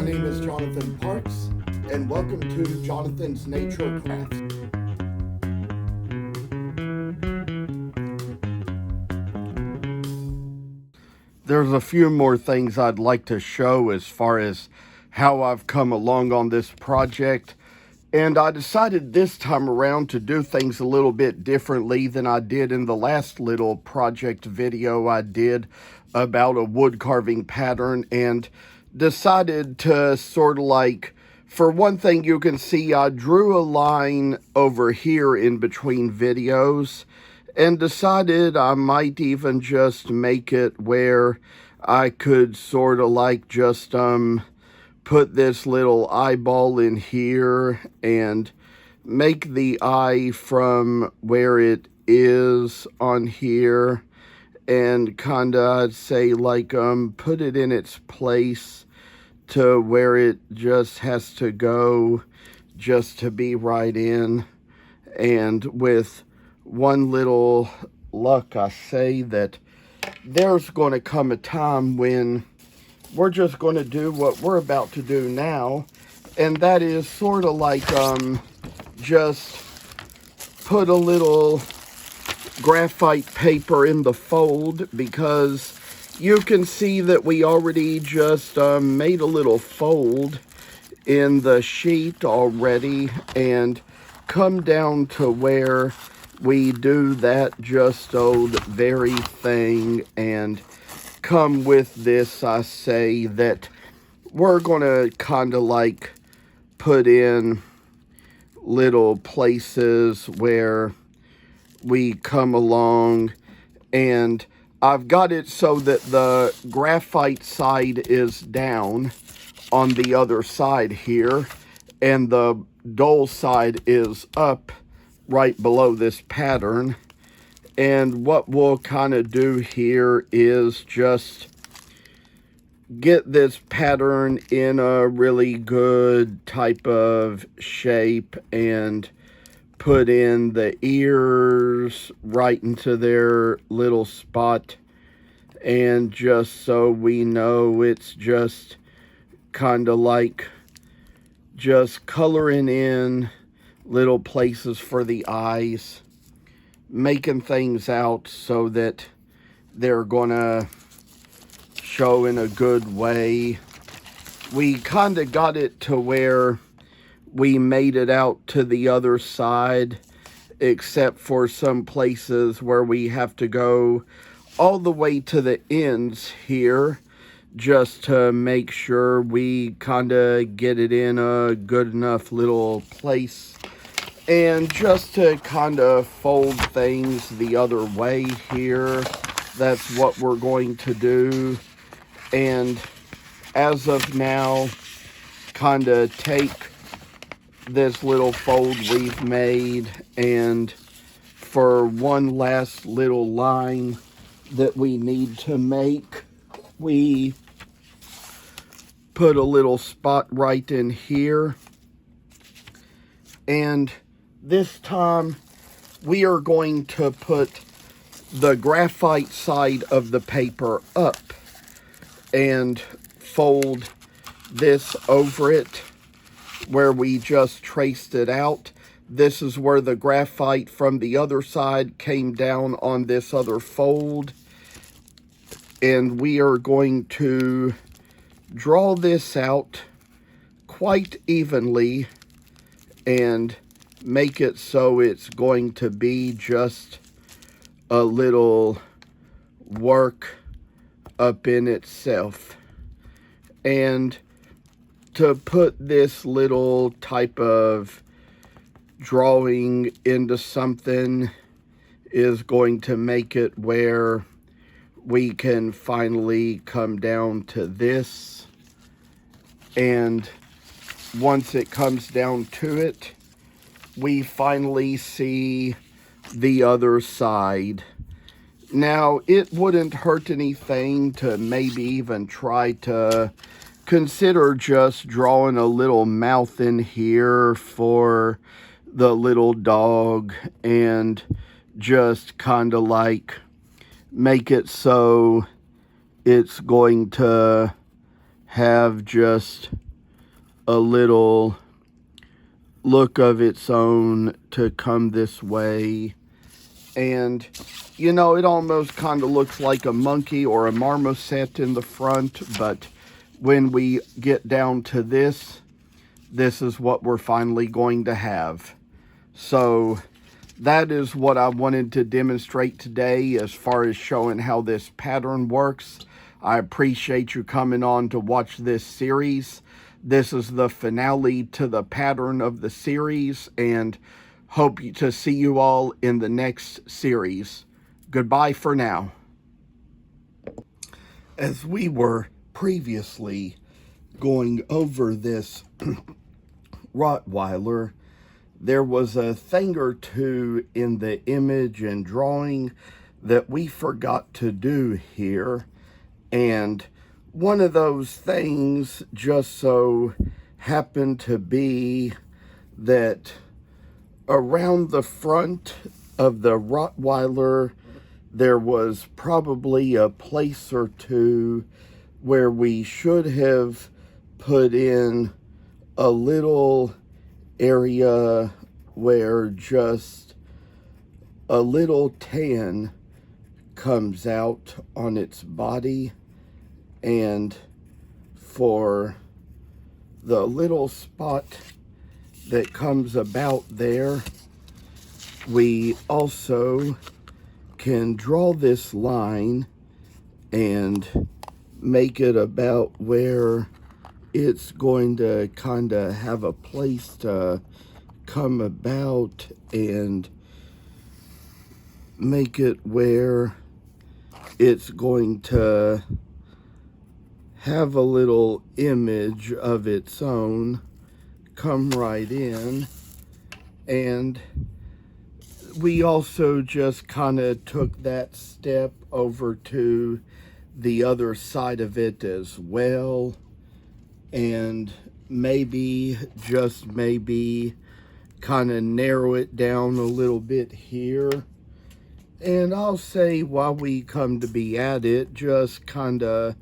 My name is Jonathan Parks, and welcome to Jonathan's Nature Crafts. There's a few more things I'd like to show as far as how I've come along on this project. And I decided this time around to do things a little bit differently than I did in the last little project video I did about a wood carving pattern, and decided to sort of like, for one thing, you can see I drew a line over here in between videos and decided I might even just make it where I could sort of like just put this little eyeball in here and make the eye from where it is on here, and kinda, I'd say, like put it in its place to where it just has to go just to be right in. And with one little luck, I say that there's going to come a time when we're just going to do what we're about to do now, and that is sort of like just put a little graphite paper in the fold, because you can see that we already just made a little fold in the sheet already, and come down to where we do that just old very thing, and come with this, I say that we're going to kind of like put in little places where we come along, and I've got it so that the graphite side is down on the other side here, and the dull side is up right below this pattern. And what we'll kind of do here is just get this pattern in a really good type of shape and put in the ears right into their little spot, and just so we know it's just kind of like just coloring in little places for the eyes, making things out so that they're gonna show in a good way. We kind of got it to where we made it out to the other side, except for some places where we have to go all the way to the ends here, just to make sure we kind of get it in a good enough little place. And just to kind of fold things the other way here, that's what we're going to do. And as of now, kind of take this little fold we've made, and for one last little line that we need to make, we put a little spot right in here. And this time we are going to put the graphite side of the paper up and fold this over it where we just traced it out. This is where the graphite from the other side came down on this other fold. And we are going to draw this out quite evenly and make it so it's going to be just a little work up in itself. And to put this little type of drawing into something is going to make it where we can finally come down to this. And once it comes down to it, we finally see the other side. Now, it wouldn't hurt anything to maybe even try to consider just drawing a little mouth in here for the little dog, and just kind of like make it so it's going to have just a little look of its own to come this way. And, you know, it almost kind of looks like a monkey or a marmoset in the front, but when we get down to this is what we're finally going to have. So that is what I wanted to demonstrate today as far as showing how this pattern works. I appreciate you coming on to watch this series. This is the finale to the pattern of the series, and hope to see you all in the next series. Goodbye for now. As we were previously going over this Rottweiler, there was a thing or two in the image and drawing that we forgot to do here. And one of those things just so happened to be that around the front of the Rottweiler, there was probably a place or two where we should have put in a little area where just a little tan comes out on its body, and for the little spot that comes about there, we also can draw this line and make it about where it's going to kind of have a place to come about, and make it where it's going to have a little image of its own come right in. And we also just kind of took that step over to the other side of it as well, and maybe, just maybe, kind of narrow it down a little bit here. And I'll say, while we come to be at it, just kind of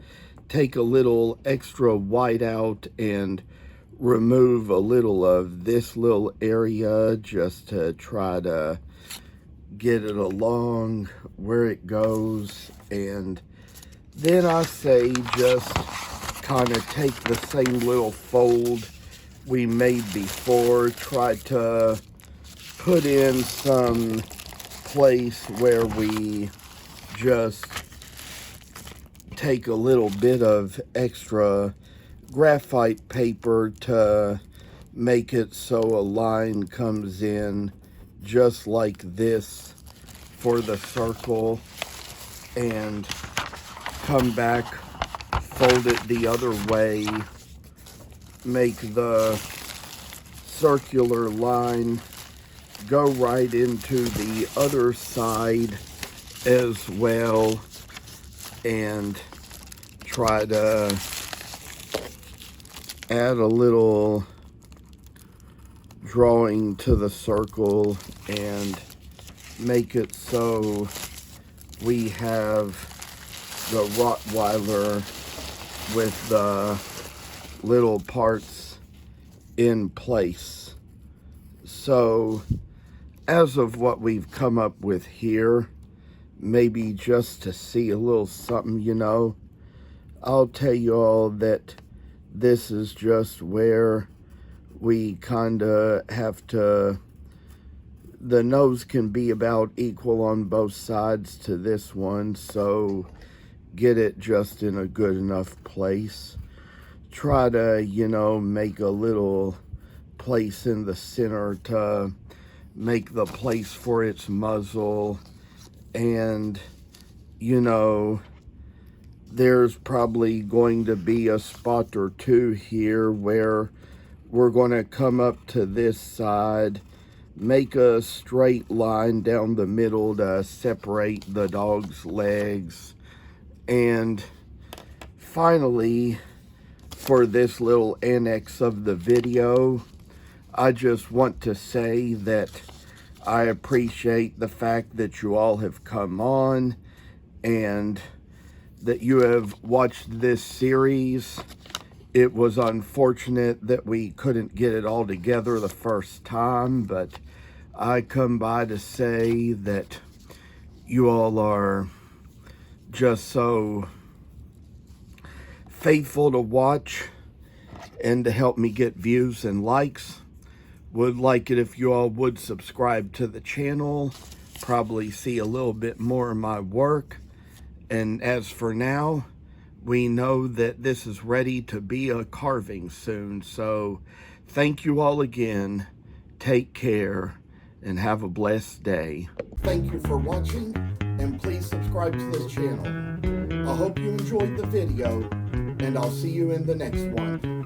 take a little extra white out and remove a little of this little area just to try to get it along where it goes. And then I say just kind of take the same little fold we made before, try to put in some place where we just take a little bit of extra graphite paper to make it so a line comes in just like this for the circle, and come back, fold it the other way, make the circular line go right into the other side as well, and try to add a little drawing to the circle and make it so we have the Rottweiler with the little parts in place. So as of what we've come up with here, maybe just to see a little something, you know, I'll tell you all that this is just where we kind of have to, the nose can be about equal on both sides to this one, so get it just in a good enough place. Try to, you know, make a little place in the center to make the place for its muzzle. And, you know, there's probably going to be a spot or two here where we're going to come up to this side, make a straight line down the middle to separate the dog's legs. And finally, for this little annex of the video, I just want to say that I appreciate the fact that you all have come on and that you have watched this series. It was unfortunate that we couldn't get it all together the first time, but I come by to say that you all are just so faithful to watch and to help me get views and likes. Would like it if you all would subscribe to the channel, probably see a little bit more of my work. And as for now, we know that this is ready to be a carving soon. So thank you all again. Take care and have a blessed day. Thank you for watching, and please subscribe to this channel. I hope you enjoyed the video, and I'll see you in the next one.